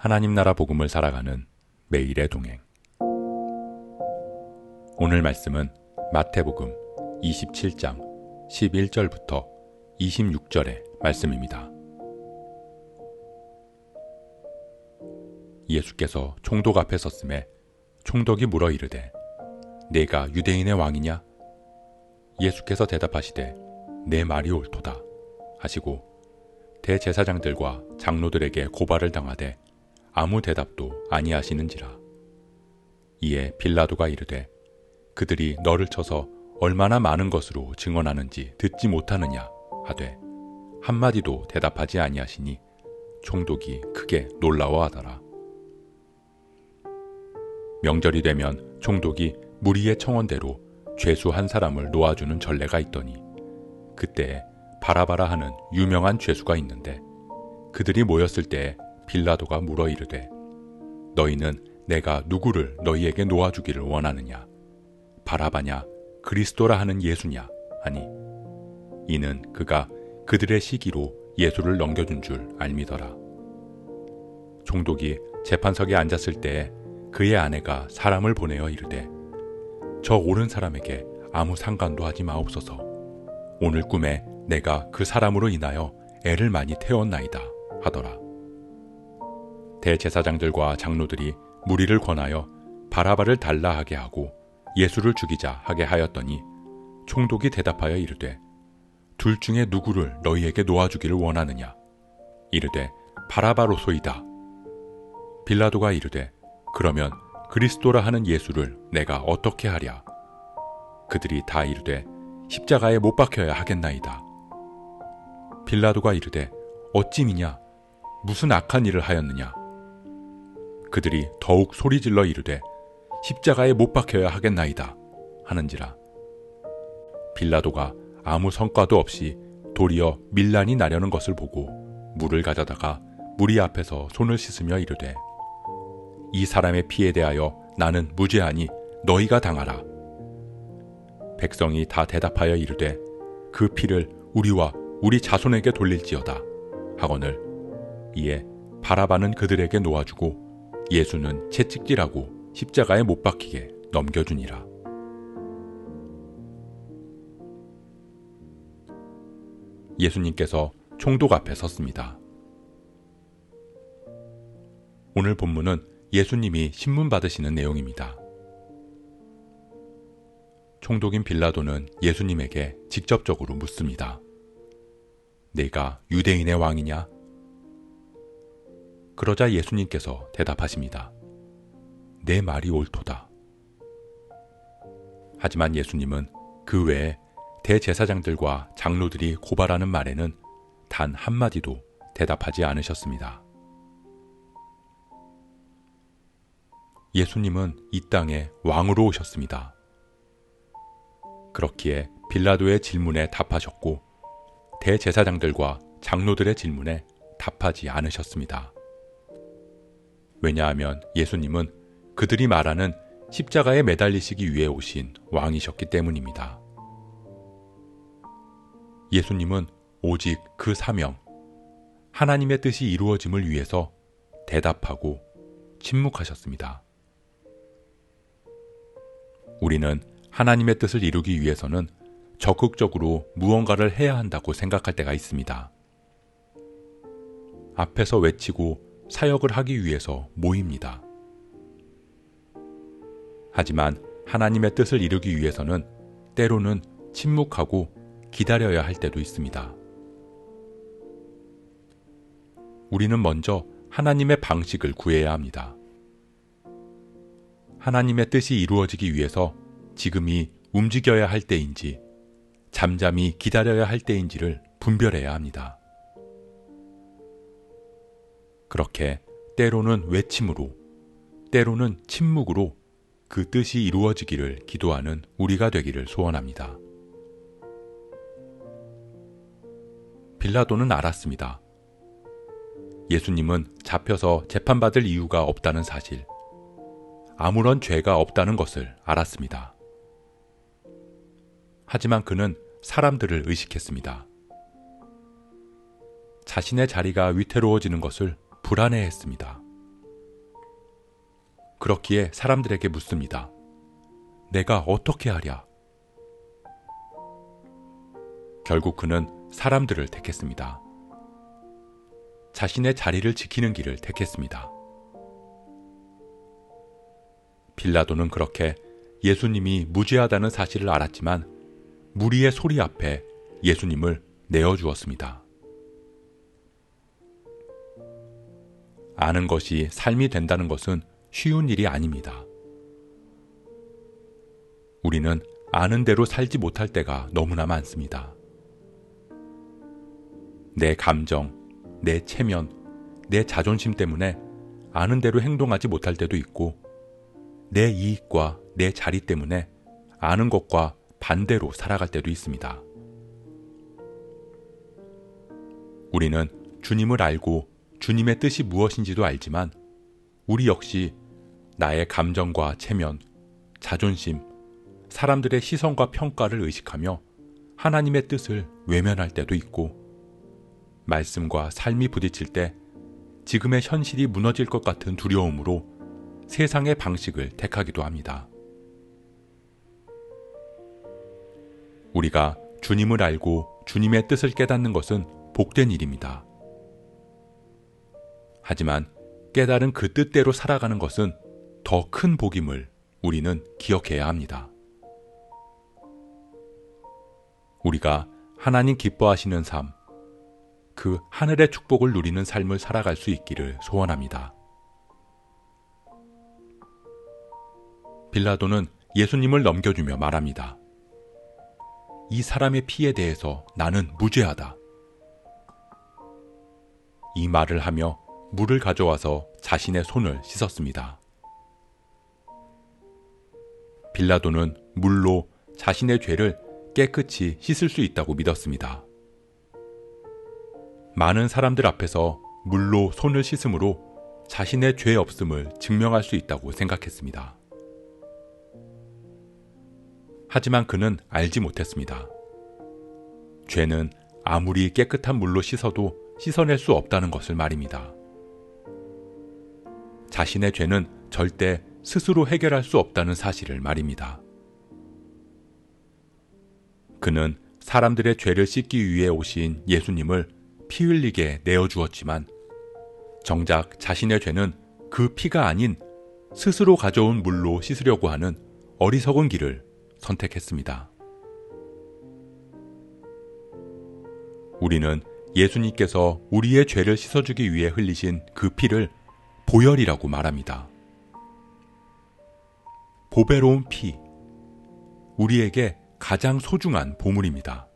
하나님 나라 복음을 살아가는 매일의 동행. 오늘 말씀은 마태복음 27장 11절부터 26절의 말씀입니다. 예수께서 총독 앞에 섰음에 총독이 물어 이르되 내가 유대인의 왕이냐? 예수께서 대답하시되 내 말이 옳도다 하시고 대제사장들과 장로들에게 고발을 당하되 아무 대답도 아니하시는지라. 이에 빌라도가 이르되 그들이 너를 쳐서 얼마나 많은 것으로 증언하는지 듣지 못하느냐 하되 한마디도 대답하지 아니하시니 총독이 크게 놀라워하더라. 명절이 되면 총독이 무리의 청원대로 죄수 한 사람을 놓아주는 전례가 있더니 그때에 바라바라 하는 유명한 죄수가 있는데 그들이 모였을 때에 빌라도가 물어 이르되 너희는 내가 누구를 너희에게 놓아주기를 원하느냐? 바라바냐? 그리스도라 하는 예수냐? 하니 이는 그가 그들의 시기로 예수를 넘겨준 줄 알미더라. 총독이 재판석에 앉았을 때에 그의 아내가 사람을 보내어 이르되 저 옳은 사람에게 아무 상관도 하지 마옵소서. 오늘 꿈에 내가 그 사람으로 인하여 애를 많이 태웠나이다 하더라. 대제사장들과 장로들이 무리를 권하여 바라바를 달라 하게 하고 예수를 죽이자 하게 하였더니 총독이 대답하여 이르되 둘 중에 누구를 너희에게 놓아주기를 원하느냐? 이르되 바라바로소이다. 빌라도가 이르되 그러면 그리스도라 하는 예수를 내가 어떻게 하랴? 그들이 다 이르되 십자가에 못 박혀야 하겠나이다. 빌라도가 이르되 어찌미냐? 무슨 악한 일을 하였느냐? 그들이 더욱 소리질러 이르되 십자가에 못 박혀야 하겠나이다 하는지라. 빌라도가 아무 성과도 없이 도리어 밀란이 나려는 것을 보고 물을 가져다가 무리 앞에서 손을 씻으며 이르되 이 사람의 피에 대하여 나는 무죄하니 너희가 당하라. 백성이 다 대답하여 이르되 그 피를 우리와 우리 자손에게 돌릴지어다 하거늘 이에 바라바는 그들에게 놓아주고 예수는 채찍질하고 십자가에 못 박히게 넘겨주니라. 예수님께서 총독 앞에 섰습니다. 오늘 본문은 예수님이 신문 받으시는 내용입니다. 총독인 빌라도는 예수님에게 직접적으로 묻습니다. 내가 유대인의 왕이냐? 그러자 예수님께서 대답하십니다. 내 말이 옳도다. 하지만 예수님은 그 외에 대제사장들과 장로들이 고발하는 말에는 단 한마디도 대답하지 않으셨습니다. 예수님은 이 땅에 왕으로 오셨습니다. 그렇기에 빌라도의 질문에 답하셨고 대제사장들과 장로들의 질문에 답하지 않으셨습니다. 왜냐하면 예수님은 그들이 말하는 십자가에 매달리시기 위해 오신 왕이셨기 때문입니다. 예수님은 오직 그 사명, 하나님의 뜻이 이루어짐을 위해서 대답하고 침묵하셨습니다. 우리는 하나님의 뜻을 이루기 위해서는 적극적으로 무언가를 해야 한다고 생각할 때가 있습니다. 앞에서 외치고 사역을 하기 위해서 모입니다. 하지만 하나님의 뜻을 이루기 위해서는 때로는 침묵하고 기다려야 할 때도 있습니다. 우리는 먼저 하나님의 방식을 구해야 합니다. 하나님의 뜻이 이루어지기 위해서 지금이 움직여야 할 때인지 잠잠히 기다려야 할 때인지를 분별해야 합니다. 그렇게 때로는 외침으로, 때로는 침묵으로 그 뜻이 이루어지기를 기도하는 우리가 되기를 소원합니다. 빌라도는 알았습니다. 예수님은 잡혀서 재판받을 이유가 없다는 사실, 아무런 죄가 없다는 것을 알았습니다. 하지만 그는 사람들을 의식했습니다. 자신의 자리가 위태로워지는 것을 불안해했습니다. 그렇기에 사람들에게 묻습니다. 내가 어떻게 하랴? 결국 그는 사람들을 택했습니다. 자신의 자리를 지키는 길을 택했습니다. 빌라도는 그렇게 예수님이 무죄하다는 사실을 알았지만 무리의 소리 앞에 예수님을 내어주었습니다. 아는 것이 삶이 된다는 것은 쉬운 일이 아닙니다. 우리는 아는 대로 살지 못할 때가 너무나 많습니다. 내 감정, 내 체면, 내 자존심 때문에 아는 대로 행동하지 못할 때도 있고 내 이익과 내 자리 때문에 아는 것과 반대로 살아갈 때도 있습니다. 우리는 주님을 알고 주님의 뜻이 무엇인지도 알지만 우리 역시 나의 감정과 체면, 자존심, 사람들의 시선과 평가를 의식하며 하나님의 뜻을 외면할 때도 있고 말씀과 삶이 부딪힐 때 지금의 현실이 무너질 것 같은 두려움으로 세상의 방식을 택하기도 합니다. 우리가 주님을 알고 주님의 뜻을 깨닫는 것은 복된 일입니다. 하지만 깨달은 그 뜻대로 살아가는 것은 더 큰 복임을 우리는 기억해야 합니다. 우리가 하나님 기뻐하시는 삶, 그 하늘의 축복을 누리는 삶을 살아갈 수 있기를 소원합니다. 빌라도는 예수님을 넘겨주며 말합니다. 이 사람의 피에 대해서 나는 무죄하다. 이 말을 하며 물을 가져와서 자신의 손을 씻었습니다. 빌라도는 물로 자신의 죄를 깨끗이 씻을 수 있다고 믿었습니다. 많은 사람들 앞에서 물로 손을 씻음으로 자신의 죄 없음을 증명할 수 있다고 생각했습니다. 하지만 그는 알지 못했습니다. 죄는 아무리 깨끗한 물로 씻어도 씻어낼 수 없다는 것을 말입니다. 자신의 죄는 절대 스스로 해결할 수 없다는 사실을 말입니다. 그는 사람들의 죄를 씻기 위해 오신 예수님을 피 흘리게 내어주었지만 정작 자신의 죄는 그 피가 아닌 스스로 가져온 물로 씻으려고 하는 어리석은 길을 선택했습니다. 우리는 예수님께서 우리의 죄를 씻어주기 위해 흘리신 그 피를 보혈이라고 말합니다. 보배로운 피, 우리에게 가장 소중한 보물입니다.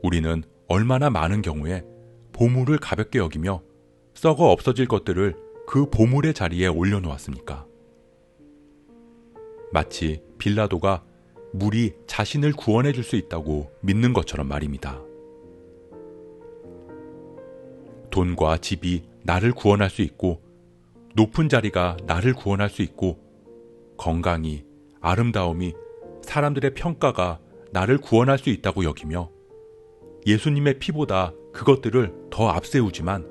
우리는 얼마나 많은 경우에 보물을 가볍게 여기며 썩어 없어질 것들을 그 보물의 자리에 올려놓았습니까? 마치 빌라도가 물이 자신을 구원해 줄 수 있다고 믿는 것처럼 말입니다. 돈과 집이 나를 구원할 수 있고 높은 자리가 나를 구원할 수 있고 건강이, 아름다움이, 사람들의 평가가 나를 구원할 수 있다고 여기며 예수님의 피보다 그것들을 더 앞세우지만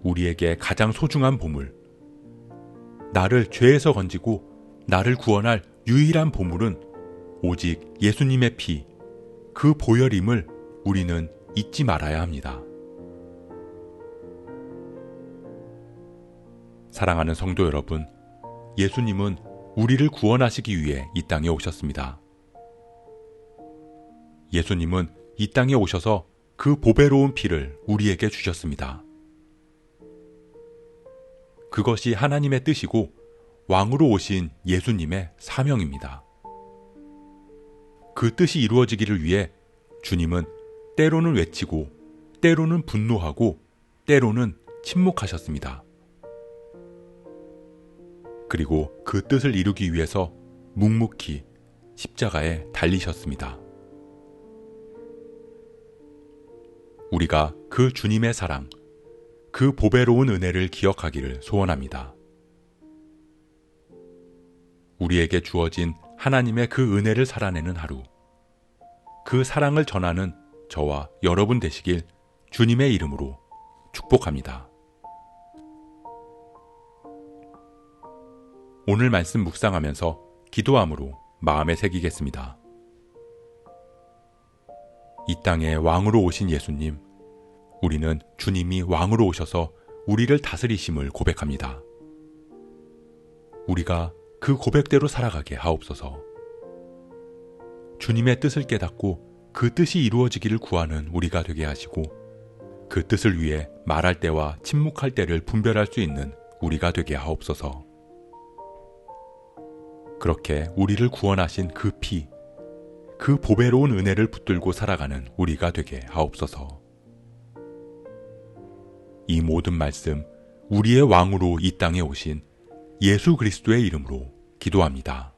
우리에게 가장 소중한 보물, 나를 죄에서 건지고 나를 구원할 유일한 보물은 오직 예수님의 피, 그 보혈임을 우리는 잊지 말아야 합니다. 사랑하는 성도 여러분, 예수님은 우리를 구원하시기 위해 이 땅에 오셨습니다. 예수님은 이 땅에 오셔서 그 보배로운 피를 우리에게 주셨습니다. 그것이 하나님의 뜻이고 왕으로 오신 예수님의 사명입니다. 그 뜻이 이루어지기를 위해 주님은 때로는 외치고 때로는 분노하고 때로는 침묵하셨습니다. 그리고 그 뜻을 이루기 위해서 묵묵히 십자가에 달리셨습니다. 우리가 그 주님의 사랑, 그 보배로운 은혜를 기억하기를 소원합니다. 우리에게 주어진 하나님의 그 은혜를 살아내는 하루, 그 사랑을 전하는 저와 여러분 되시길 주님의 이름으로 축복합니다. 오늘 말씀 묵상하면서 기도함으로 마음에 새기겠습니다. 이 땅에 왕으로 오신 예수님, 우리는 주님이 왕으로 오셔서 우리를 다스리심을 고백합니다. 우리가 그 고백대로 살아가게 하옵소서. 주님의 뜻을 깨닫고 그 뜻이 이루어지기를 구하는 우리가 되게 하시고, 그 뜻을 위해 말할 때와 침묵할 때를 분별할 수 있는 우리가 되게 하옵소서. 그렇게 우리를 구원하신 그 피, 그 보배로운 은혜를 붙들고 살아가는 우리가 되게 하옵소서. 이 모든 말씀, 우리의 왕으로 이 땅에 오신 예수 그리스도의 이름으로 기도합니다.